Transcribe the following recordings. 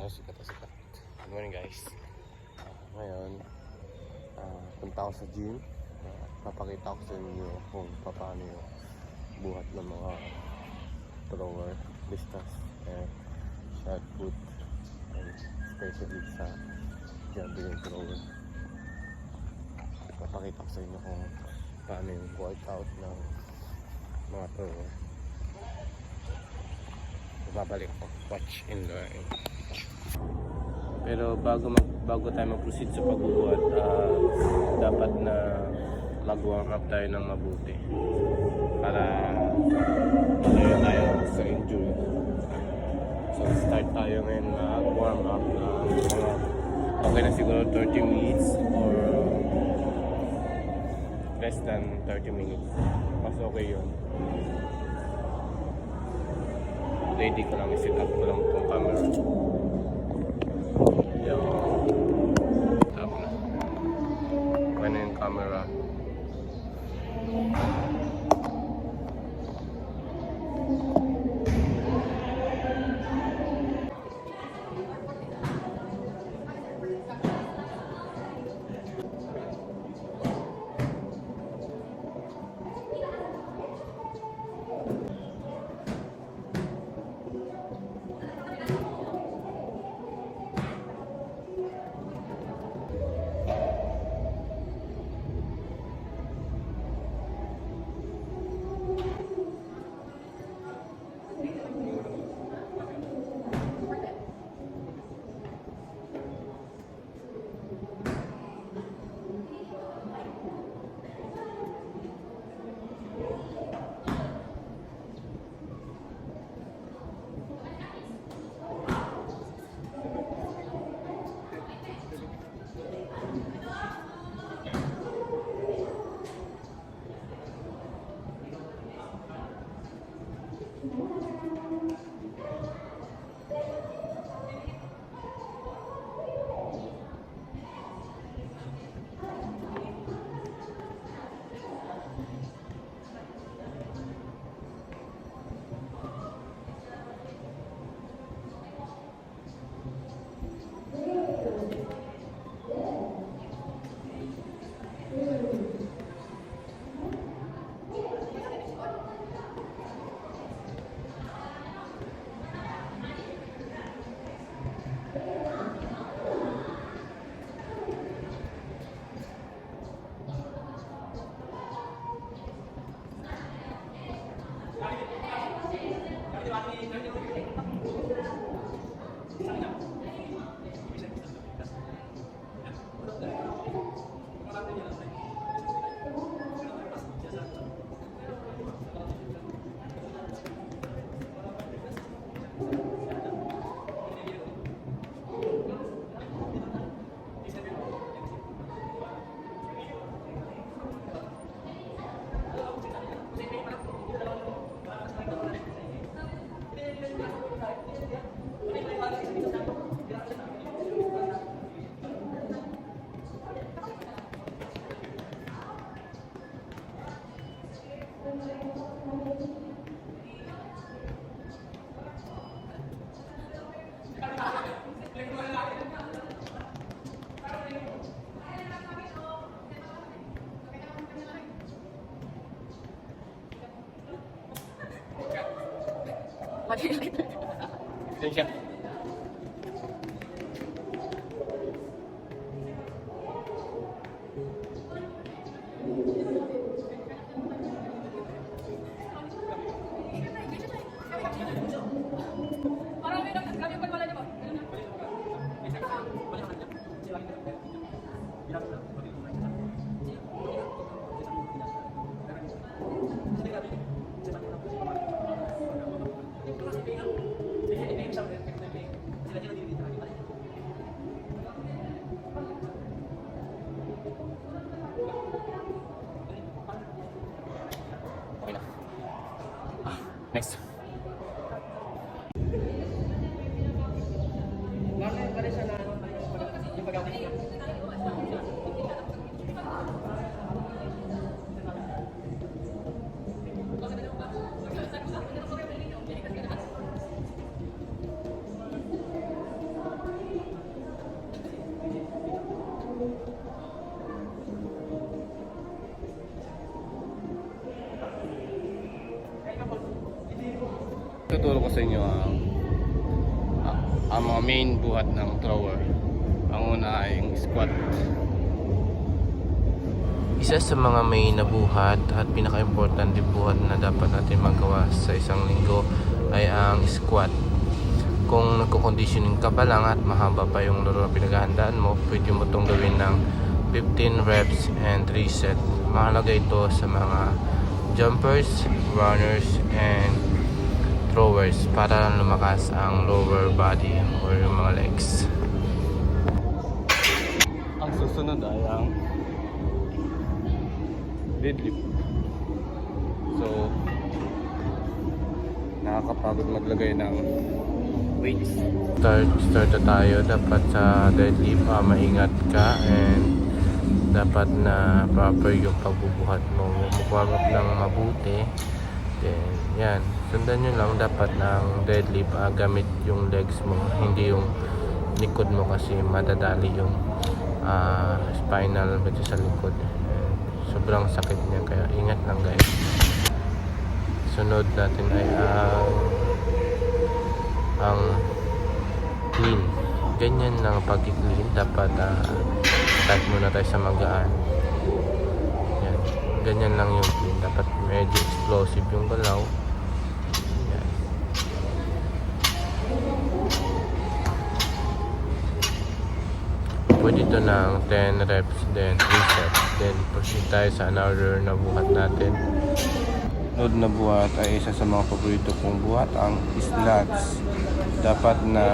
Sikat. Good morning guys. Ngayon, punta ako sa gym. Papakita ko sa inyo kung paano yung buhat ng mga thrower, distance, and shot put, and especially sa javelin thrower. Papakita ko sa inyo kung paano yung workout ng mga thrower. Babalik ako. Watch and learn. Pero bago tayo mag-proceed sa pagbubuhat, dapat na mag-warm up tayo ng mabuti para malayo tayo sa injury. So start tayo ngayon mag-warm up okay na siguro 30 minutes or less than 30 minutes. Mas okay yun. Ready ko lang, i-set up ko lang itong camera. Yan. Tap na. Okay na yung camera. Siya. Next. ang mga main buhat ng thrower. Ang una ay yung squat. Isa sa mga main na buhat at pinaka-importante buhat na dapat natin magawa sa isang linggo ay ang squat. Kung nagko-conditioning ka pa lang at mahaba pa yung laro na pinaghahandaan mo, pwede mo itong gawin ng 15 reps and 3 set. Mahalaga ito sa mga jumpers, runners, and throwers para lumakas ang lower body or yung mga legs. Ang susunod ay ang deadlift. So, nakakapagod maglagay ng weights. Start na tayo. Dapat sa deadlift, maingat ka and dapat na proper yung pagbubuhat mo. Mag-warm up ng mabuti. Then, yan. Sundan nyo lang dapat ng deadlift, gamit yung legs mo, hindi yung likod mo kasi madadali yung spinal medyo sa likod. Sobrang sakit niya kaya ingat lang guys. Sunod natin ay ang clean. Ganyan lang pag-clean. Dapat start muna tayo sa magaan. Yan. Ganyan lang yung clean. Dapat medyo explosive yung galaw. Yan. Pwede ito ng 10 reps, then 3 sets. Then proceed tayo sa another na buhat natin. Sunod na buhat ay isa sa mga paborito kong buhat, ang snatch. Dapat na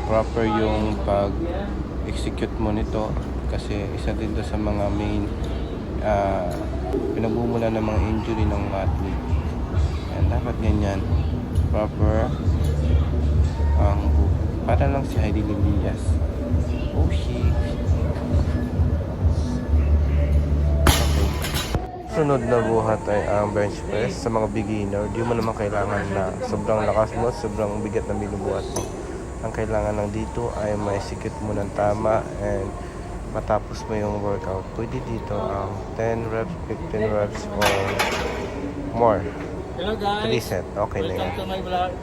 proper yung pag-execute mo nito kasi isa din to sa mga main pinagmumula ng mga injury ng athlete. And dapat ganyan proper ang para lang si Heidi Lilias. Oh shit. Sunod na buhat ay ang bench press. Sa mga beginner, di mo naman kailangan na sobrang lakas mo, sobrang bigat na binubuhat mo. Ang kailangan lang dito ay ma-execute mo ng tama and matapos mo yung workout. Pwede dito ang 10 reps, 15 reps or more. 3 set. Okay na yan. Welcome to my vlog.